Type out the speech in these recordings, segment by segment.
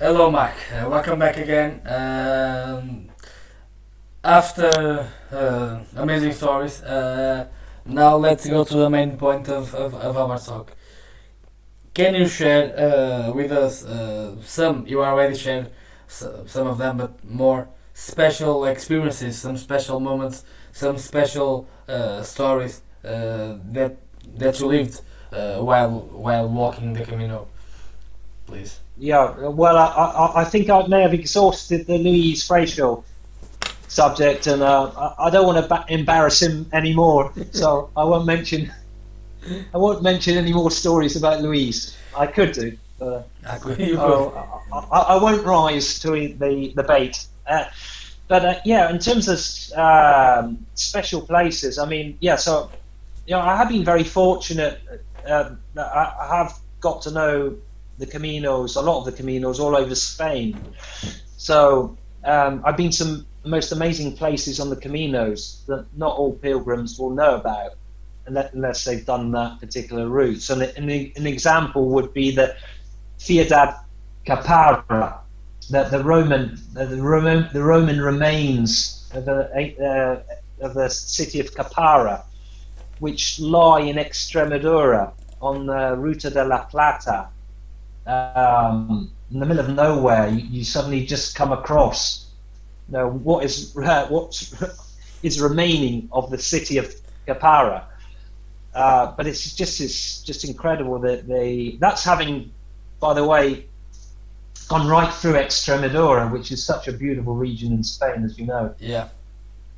Hello, Mark. Welcome back again. After amazing stories, now let's go to the main point of our talk. Can you share with us some, you already shared some of them, but more special experiences, some special moments, some special stories that you lived while walking the Camino, please? Yeah, well, I think I may have exhausted the Louise Frasier subject, and I don't want to embarrass him anymore. So I won't mention any more stories about Louise. I could do, but You could. I won't rise to the bait. But yeah, in terms of special places, I mean, yeah. So I have been very fortunate that I have got to know the Caminos, a lot of the Caminos all over Spain. So I've been to some most amazing places on the Caminos that not all pilgrims will know about, unless they've done that particular route. So an example would be the Ciudad Capara, the Roman remains of the city of Capara, which lie in Extremadura on the Ruta de la Plata. In the middle of nowhere, you suddenly just come across, what is remaining of the city of Capara. But it's just incredible that that's having, by the way, gone right through Extremadura, which is such a beautiful region in Spain, as you know. Yeah.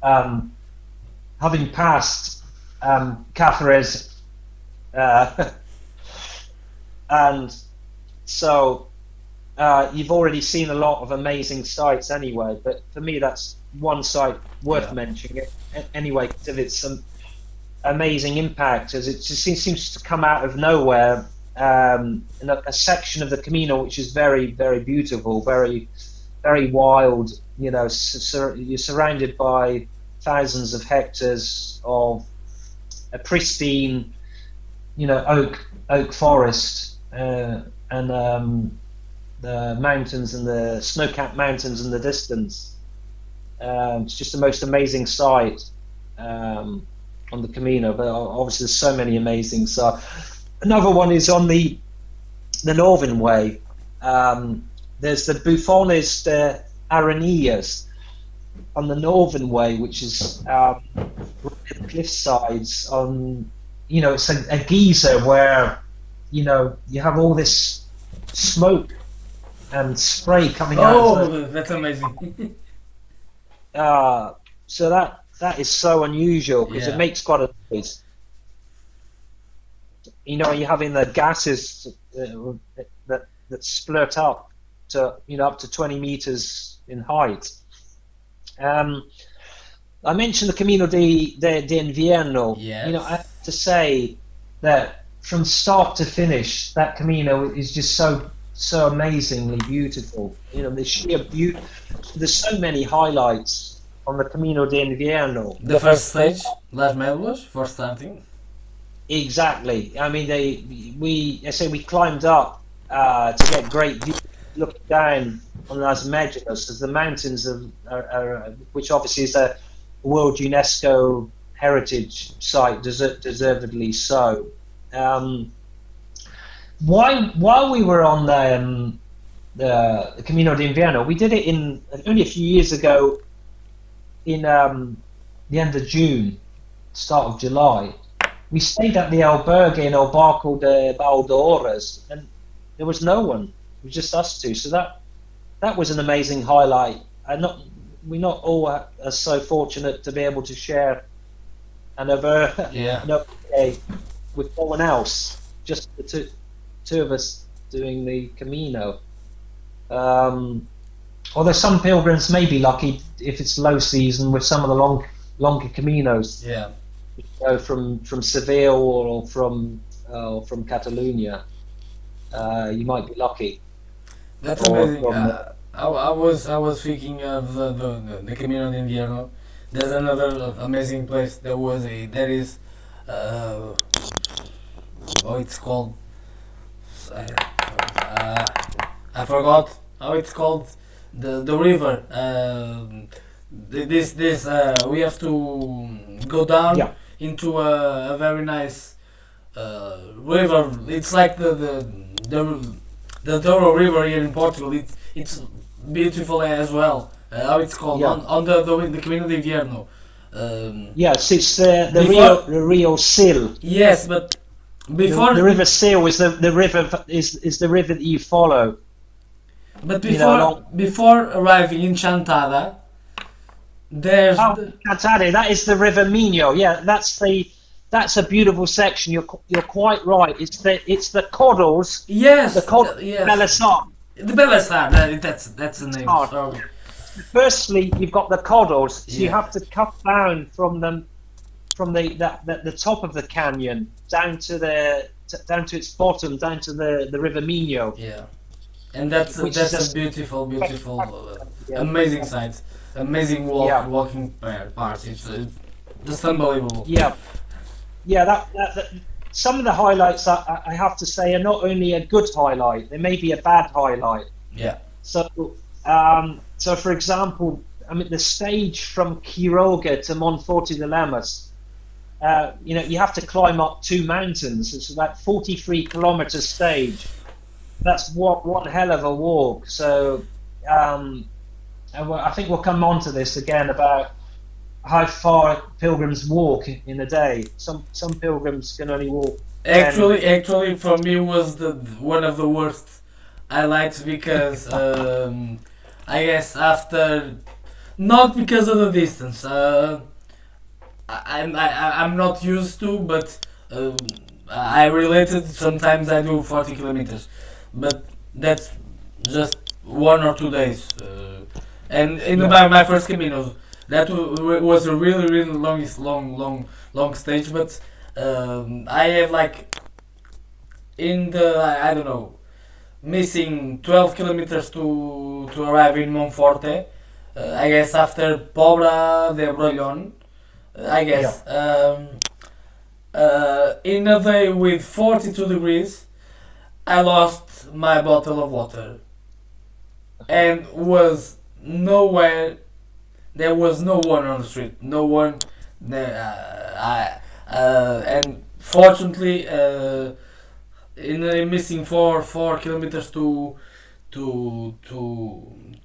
Having passed Cáceres, and so you've already seen a lot of amazing sites anyway, but for me that's one site worth mentioning anyway, because of its amazing impact, as it just seems to come out of nowhere, in a section of the Camino which is very, very beautiful, very, very wild. You're surrounded by thousands of hectares of a pristine, oak forest, and the mountains and the snow-capped mountains in the distance. It's just the most amazing sight on the Camino. But obviously, there's so many amazing sights. Another one is on the northern way. There's the Bufones de Arenillas on the northern way, which is the cliff sides on. It's a geyser where you have all this smoke and spray coming out. Oh, that's amazing. So that is so unusual because it makes quite a noise. You're having the gases that splurt up to up to 20 meters in height. I mentioned the Camino de Invierno. Yes. I have to say that from start to finish, that Camino is just so amazingly beautiful. The sheer beauty. There's so many highlights on the Camino de Invierno. The first stage, Las Melvas, for starting. Exactly. I mean, we climbed up to get great view, looking down on Las Medusas, as the mountains are, which obviously is a World UNESCO Heritage Site, deservedly so. While we were on the Camino de Invierno, we did it only a few years ago in the end of June, start of July. We stayed at the albergue in El Barco de Valdeorras, and there was no one. It was just us two. So that was an amazing highlight. We're not all are so fortunate to be able to share another day with no one else. Just the two of us doing the Camino. Although some pilgrims may be lucky if it's low season with some of the longer Caminos. Yeah. Go from Seville or from Catalonia, you might be lucky. That's amazing. I was thinking of the Camino de Invierno. There's another amazing place. There is it's called. I forgot how it's called, the river. This we have to go down Yeah, into a very nice river. It's like the the Douro River here in Portugal. It's beautiful as well. How it's called yeah. on the Camino de Invierno. Um, Yes, it's before the Rio Sil. yes, but before The River Sil is the river is the river that you follow. but You know, before along. before arriving in Chantada, there's Oh, Cantare, that is the River Minho. Yeah, that's a beautiful section. You're quite right. It's the Coddles, the yes, Coddles yes, Belisar. the Bellassar. That's the name. Sorry. Firstly, you've got the Coddles, so you Yeah, have to cut down from the top of the canyon down to down to its bottom, down to the River Minho, yeah, and that's which is that's a just beautiful, yeah, amazing sight, amazing yeah, walking part. It's just unbelievable. yeah. Yeah, that some of the highlights I have to say are not only a good highlight, they may be a bad highlight. Yeah, So, so for example, I mean the stage from Quiroga to Monforte de Lemos, you have to climb up two mountains. It's about 43-kilometer stage. That's one hell of a walk. So, I think we'll come on to this again about how far pilgrims walk in a day. Some pilgrims can only walk 10. actually, for me was the one of the worst highlights because I guess after not because of the distance. I'm not used to, but I related. Sometimes I do 40 kilometers, but that's just 1 or 2 days. And in Yeah, my first Camino, that was a really long stage. But I have like in the I don't know missing 12 kilometers to arrive in Monforte. I guess after Pobra de Brollon, I yeah, guess in a day with 42 degrees, I lost my bottle of water and was nowhere. There was no one on the street. No one. There, and fortunately, in missing four kilometers to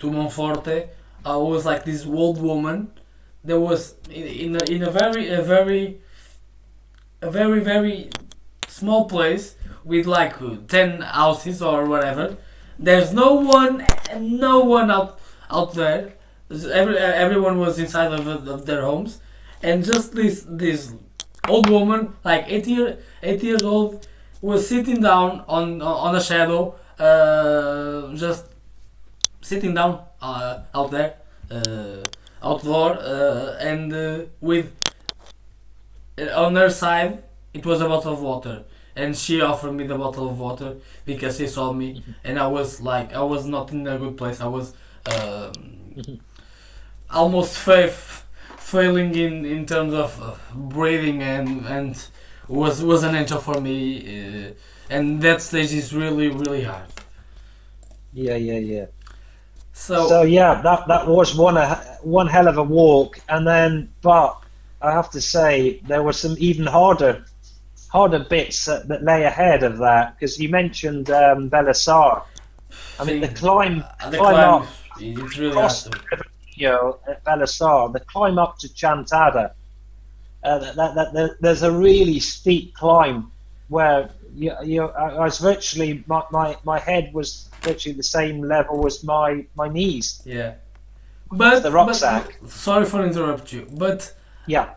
Monforte, I was like this old woman. There was in a very small place with like 10 houses or whatever. There's no one out there. Everyone was inside of their homes, and just this old woman, like 8 years old, was sitting down on a shadow, just sitting down out there, outdoor, and with on her side it was a bottle of water, and she offered me the bottle of water because she saw me, and I was like I was not in a good place. I was almost failing in terms of breathing, and was an angel for me, and that stage is really hard. yeah. So So yeah, that was one hell of a walk, and then but I have to say there were some even harder bits that lay ahead of that because you mentioned Belisar. I mean thing the the climb climb, up it's really hard across to. the river Minho at Belisar, the climb up to Chantada. There's a really steep climb where I was virtually my head was virtually the same level as my knees. Yeah, It's the but rucksack. sorry for interrupt you, but Yeah,